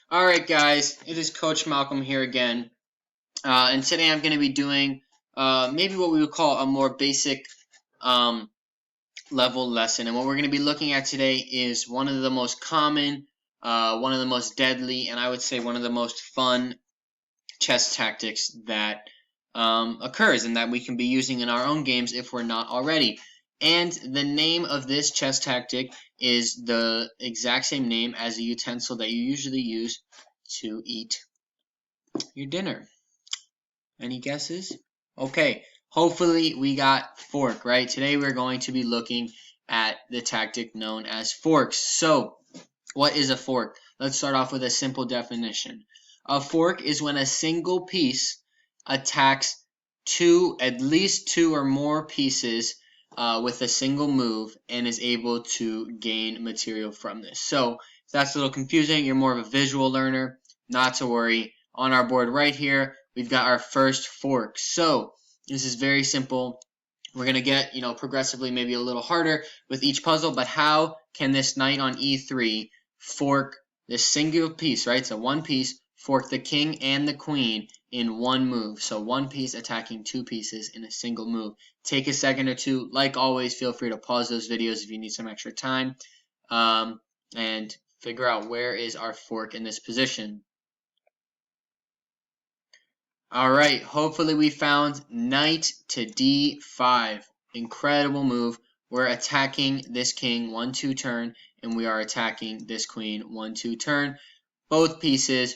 Alright guys, it is Coach Malcolm here again, and today I'm going to be doing maybe what we would call a more basic um, level lesson. And what we're going to be looking at today is one of the most common, one of the most deadly, and I would say one of the most fun chess tactics that occurs and that we can be using in our own games if we're not already. And the name of this chess tactic is the exact same name as the utensil that you usually use to eat your dinner. Any guesses? Okay, hopefully we got fork, right? Today we're going to be looking at the tactic known as forks. So, what is a fork? Let's start off with a simple definition. A fork is when a single piece attacks at least two or more pieces with a single move and is able to gain material from this. So, if that's a little confusing, you're more of a visual learner, not to worry. On our board right here, we've got our first fork. So, this is very simple. We're going to get, progressively maybe a little harder with each puzzle, but how can this knight on e3 fork this single piece, right? So one piece, fork the king and the queen in one move. So one piece attacking two pieces in a single move. Take a second or two. Like always, feel free to pause those videos if you need some extra time and figure out where is our fork in this position. All right, hopefully we found knight to d5. Incredible move. We're attacking this king 1-2 turn, and we are attacking this queen 1-2 turn. Both pieces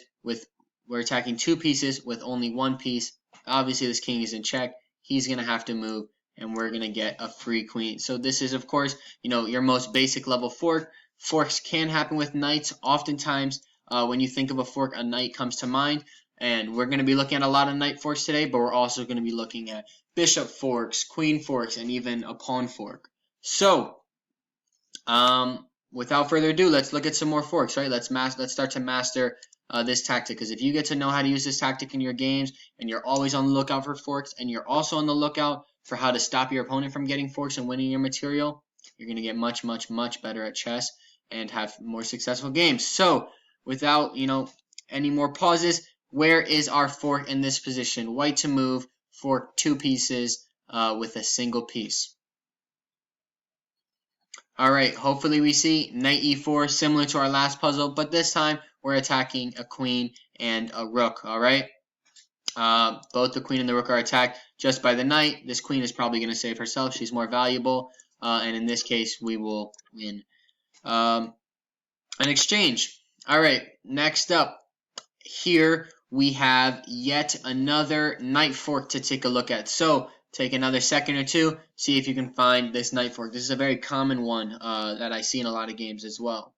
we're attacking two pieces with only one piece. Obviously, this king is in check. He's gonna have to move, and we're gonna get a free queen. So this is, of course, your most basic level fork. Forks can happen with knights. Oftentimes, when you think of a fork, a knight comes to mind. And we're going to be looking at a lot of knight forks today, but we're also going to be looking at bishop forks, queen forks, and even a pawn fork. So, without further ado, let's look at some more forks, right? Let's start to master this tactic, because if you get to know how to use this tactic in your games, and you're always on the lookout for forks, and you're also on the lookout for how to stop your opponent from getting forks and winning your material, you're going to get much, much, much better at chess and have more successful games. So, without, any more pauses, where is our fork in this position? White to move, fork two pieces with a single piece. Alright, hopefully we see knight e4, similar to our last puzzle, but this time we're attacking a queen and a rook, alright? Both the queen and the rook are attacked just by the knight. This queen is probably going to save herself. She's more valuable, and in this case we will win an exchange. Alright, next up, here we have yet another knight fork to take a look at. So take another second or two, see if you can find this knight fork. This is a very common one that I see in a lot of games as well.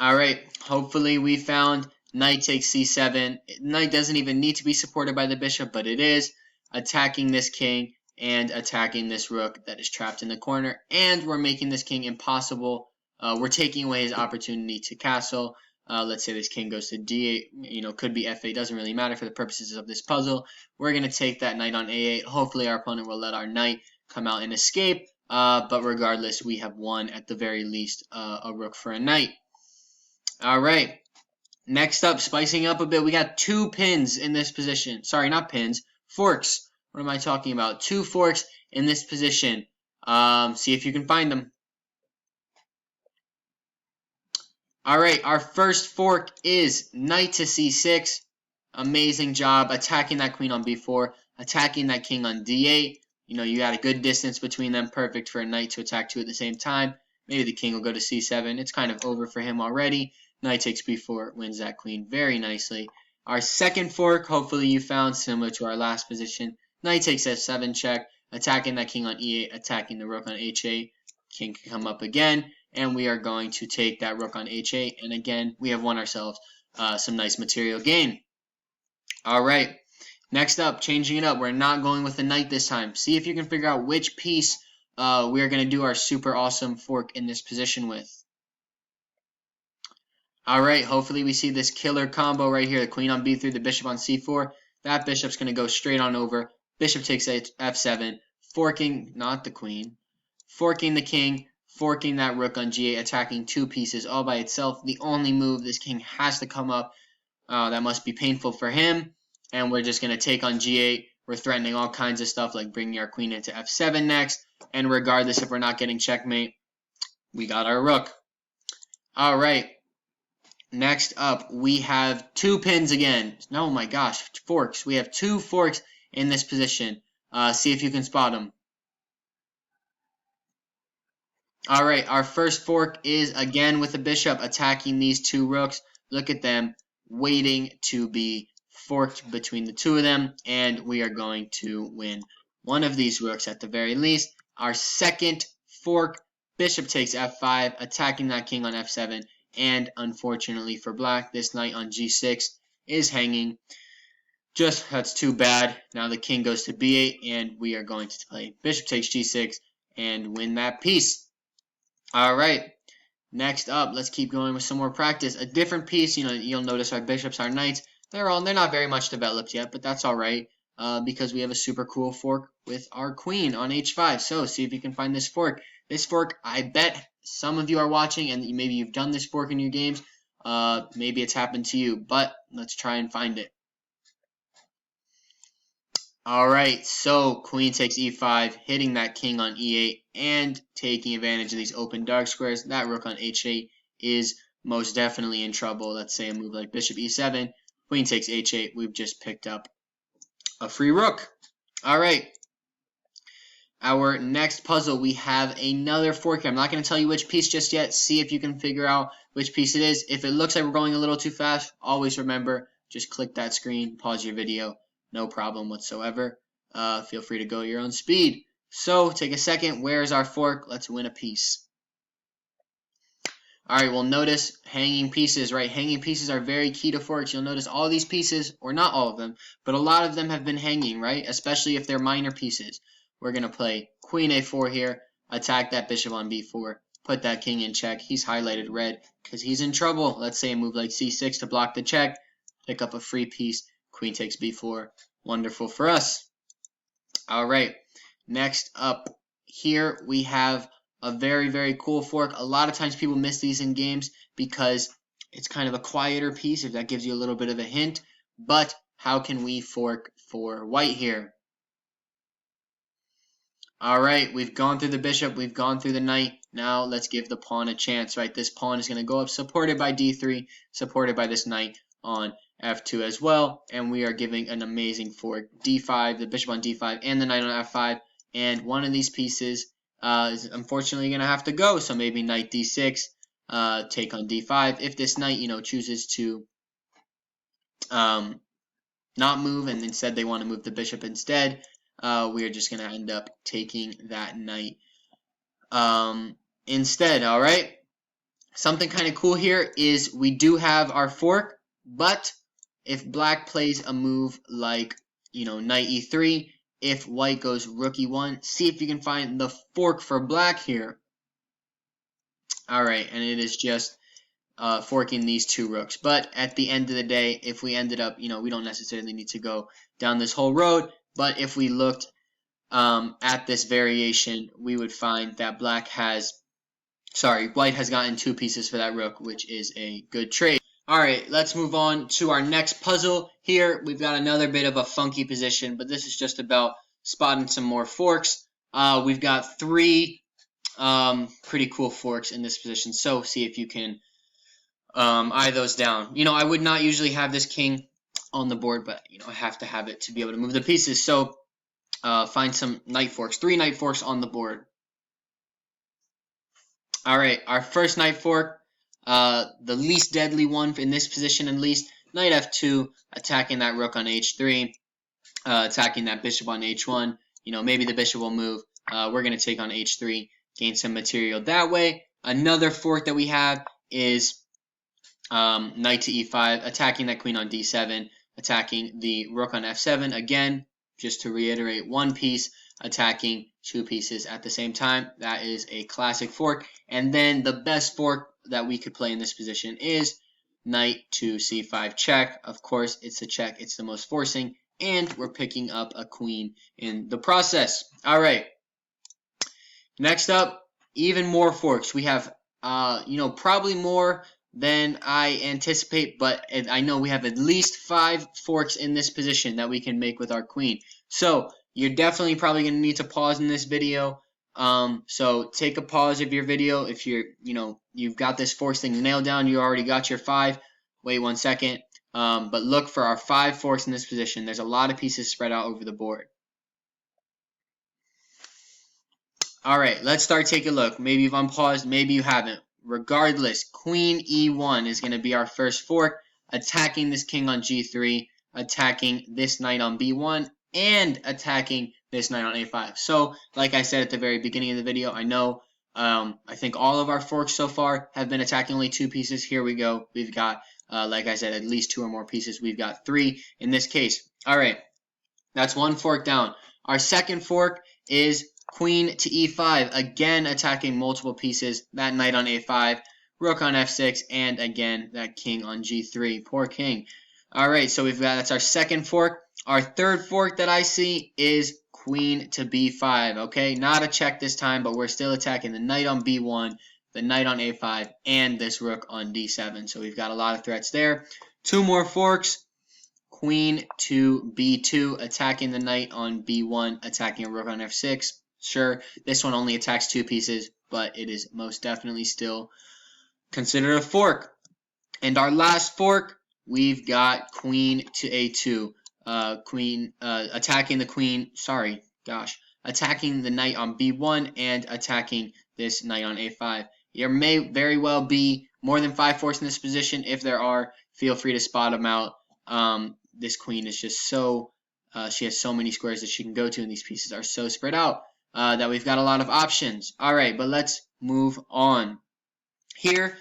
Alright, hopefully we found knight takes c7. Knight doesn't even need to be supported by the bishop, but it is. Attacking this king and attacking this rook that is trapped in the corner. And we're making this king impossible. We're taking away his opportunity to castle. Let's say this king goes to d8, could be f8, doesn't really matter for the purposes of this puzzle. We're going to take that knight on a8. Hopefully our opponent will let our knight come out and escape, but regardless, we have won at the very least a rook for a knight. Alright, next up, spicing up a bit, we got two pins in this position. Sorry, not pins, forks. What am I talking about? Two forks in this position. See if you can find them. Alright, our first fork is knight to c6. Amazing job attacking that queen on b4, attacking that king on d8. You got a good distance between them, perfect for a knight to attack two at the same time. Maybe the king will go to c7. It's kind of over for him already. Knight takes b4, wins that queen very nicely. Our second fork, hopefully you found, similar to our last position. Knight takes f7 check, attacking that king on e8, attacking the rook on h8. King can come up again, and we are going to take that rook on h8, and again, we have won ourselves some nice material gain. Alright, next up, changing it up. We're not going with the knight this time. See if you can figure out which piece we are going to do our super awesome fork in this position with. Alright, hopefully we see this killer combo right here. The queen on b3, the bishop on c4. That bishop's going to go straight on over. Bishop takes f7, forking, not the queen, forking the king, forking that rook on g8, attacking 2 pieces all by itself. The only move, this king has to come up. That must be painful for him. And we're just going to take on g8. We're threatening all kinds of stuff like bringing our queen into f7 next. And regardless if we're not getting checkmate, we got our rook. All right. Next up, we have 2 pins again. Oh my gosh, forks. We have 2 forks in this position. See if you can spot them. All right, our first fork is again with the bishop attacking these 2 rooks. Look at them waiting to be forked between the 2 of them, and we are going to win one of these rooks at the very least. Our second fork, bishop takes f5, attacking that king on f7, and unfortunately for black, this knight on g6 is hanging. That's too bad. Now the king goes to b8, and we are going to play bishop takes g6 and win that piece. All right. Next up, let's keep going with some more practice. A different piece, you'll notice our bishops, our knights, they're not very much developed yet, but that's all right because we have a super cool fork with our queen on h5. So see if you can find this fork. This fork, I bet some of you are watching and maybe you've done this fork in your games. Maybe it's happened to you, but let's try and find it. All right, so queen takes e5, hitting that king on e8 and taking advantage of these open dark squares. That rook on h8 is most definitely in trouble. Let's say a move like bishop e7, queen takes h8. We've just picked up a free rook. All right, our next puzzle, we have another fork here. I'm not going to tell you which piece just yet. See if you can figure out which piece it is. If it looks like we're going a little too fast, always remember, just click that screen, pause your video. No problem whatsoever. Feel free to go at your own speed. So, take a second. Where's our fork? Let's win a piece. All right, well, notice hanging pieces, right? Hanging pieces are very key to forks. You'll notice all these pieces, or not all of them, but a lot of them have been hanging, right? Especially if they're minor pieces. We're going to play queen a4 here, attack that bishop on b4, put that king in check. He's highlighted red because he's in trouble. Let's say a move like c6 to block the check, pick up a free piece. Queen takes b4. Wonderful for us. All right. Next up here, we have a very, very cool fork. A lot of times people miss these in games because it's kind of a quieter piece, if that gives you a little bit of a hint. But how can we fork for white here? All right. We've gone through the bishop. We've gone through the knight. Now let's give the pawn a chance, right? This pawn is going to go up supported by d3, supported by this knight on f2 as well, and we are giving an amazing fork. d5, the bishop on d5, and the knight on f5, and one of these pieces is unfortunately going to have to go, so maybe knight d6, take on d5. If this knight, chooses to not move, and instead they want to move the bishop instead, we are just going to end up taking that knight instead, all right? Something kind of cool here is we do have our fork, but if black plays a move like, knight e3, if white goes rook e1, see if you can find the fork for black here. All right, and it is just forking these 2 rooks. But at the end of the day, if we ended up, we don't necessarily need to go down this whole road, but if we looked at this variation, we would find that white has gotten 2 pieces for that rook, which is a good trade. All right, let's move on to our next puzzle. Here, we've got another bit of a funky position, but this is just about spotting some more forks. We've got 3 pretty cool forks in this position, so see if you can eye those down. I would not usually have this king on the board, but, I have to have it to be able to move the pieces. So find some knight forks, 3 knight forks on the board. All right, our first knight fork, the least deadly one in this position at least, knight f2, attacking that rook on h3, attacking that bishop on h1. Maybe the bishop will move. We're going to take on h3, gain some material that way. Another fork that we have is knight to e5, attacking that queen on d7, attacking the rook on f7. Again, just to reiterate, 1 piece attacking 2 pieces at the same time. That is a classic fork. And then the best fork that we could play in this position is knight to c5 check. Of course, it's a check. It's the most forcing. And we're picking up a queen in the process. All right. Next up, even more forks. We have, probably more than I anticipate, but I know we have at least 5 forks in this position that we can make with our queen. So you're definitely probably going to need to pause in this video. So take a pause of your video. If you've got this forks thing nailed down, you already got your 5. Wait 1 second. But look for our 5 forks in this position. There's a lot of pieces spread out over the board. Alright, let's start taking a look. Maybe you've unpaused, maybe you haven't. Regardless, Queen E1 is going to be our first fork, attacking this king on G3, attacking this knight on B1, and attacking this knight on A5. So, like I said at the very beginning of the video, I know, I think all of our forks so far have been attacking only 2 pieces. Here we go. We've got, like I said, at least 2 or more pieces. We've got 3 in this case. Alright, that's 1 fork down. Our second fork is Queen to E5, again attacking multiple pieces, that knight on A5, rook on F6, and again that king on G3. Poor king. Alright, so that's our second fork. Our third fork that I see is Queen to B5, okay? Not a check this time, but we're still attacking the knight on B1, the knight on A5, and this rook on D7. So we've got a lot of threats there. 2 more forks. Queen to B2, attacking the knight on B1, attacking a rook on F6. Sure, this one only attacks 2 pieces, but it is most definitely still considered a fork. And our last fork, we've got Queen to A2. Attacking the queen, attacking the knight on B1 and attacking this knight on A5. There may very well be more than 5 forks in this position. If there are, feel free to spot them out. This queen is just so, she has so many squares that she can go to, and these pieces are so spread out that we've got a lot of options. Alright, but let's move on. Here,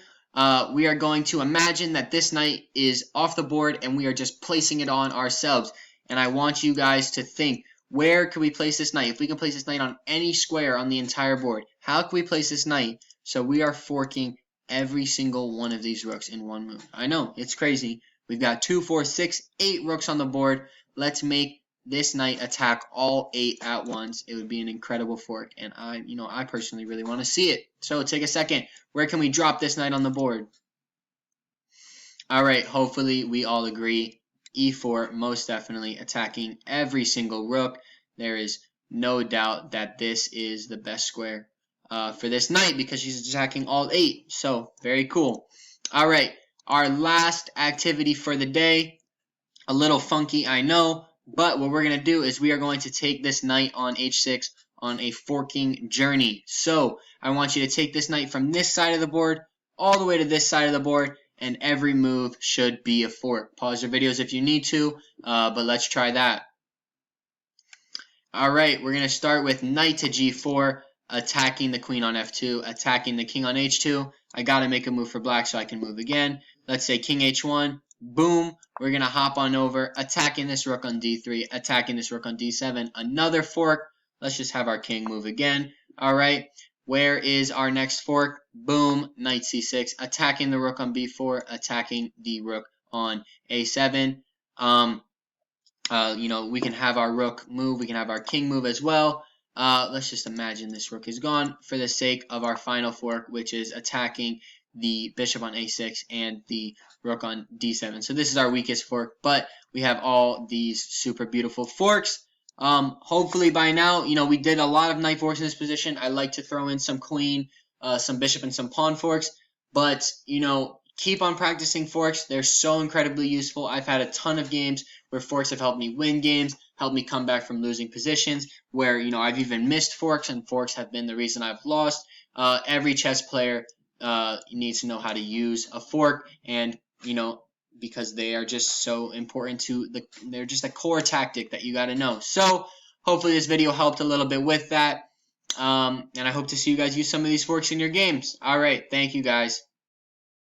we are going to imagine that this knight is off the board and we are just placing it on ourselves. And I want you guys to think, where can we place this knight? If we can place this knight on any square on the entire board, how can we place this knight so we are forking every single one of these rooks in one move? I know, it's crazy. We've got 2, 4, 6, 8 rooks on the board. Let's make this knight attack all 8 at once. It would be an incredible fork, and I personally really want to see it. So take a second. Where can we drop this knight on the board? Alright, hopefully we all agree. E4, most definitely attacking every single rook. There is no doubt that this is the best square for this knight because she's attacking all 8. So, very cool. Alright, our last activity for the day. A little funky, I know. But what we're going to do is we are going to take this knight on H6 on a forking journey. So I want you to take this knight from this side of the board all the way to this side of the board, and every move should be a fork. Pause your videos if you need to, but let's try that. Alright, we're going to start with knight to G4, attacking the queen on F2, attacking the king on H2. I got to make a move for black so I can move again. Let's say king H1. Boom, we're going to hop on over, attacking this rook on D3, attacking this rook on D7, another fork. Let's just have our king move again. Alright, where is our next fork? Boom, knight C6, attacking the rook on B4, attacking the rook on A7. We can have our rook move, we can have our king move as well. Let's just imagine this rook is gone for the sake of our final fork, which is attacking the bishop on A6 and the rook on D7. So this is our weakest fork, but we have all these super beautiful forks. Hopefully by now, we did a lot of knight forks in this position. I like to throw in some queen, some bishop, and some pawn forks, but, keep on practicing forks. They're so incredibly useful. I've had a ton of games where forks have helped me win games, helped me come back from losing positions, where, I've even missed forks, and forks have been the reason I've lost. Every chess player needs to know how to use a fork, and because they are just so important they're just a core tactic that you got to know. So hopefully this video helped a little bit with that, and I hope to see you guys use some of these forks in your games. Alright, thank you guys.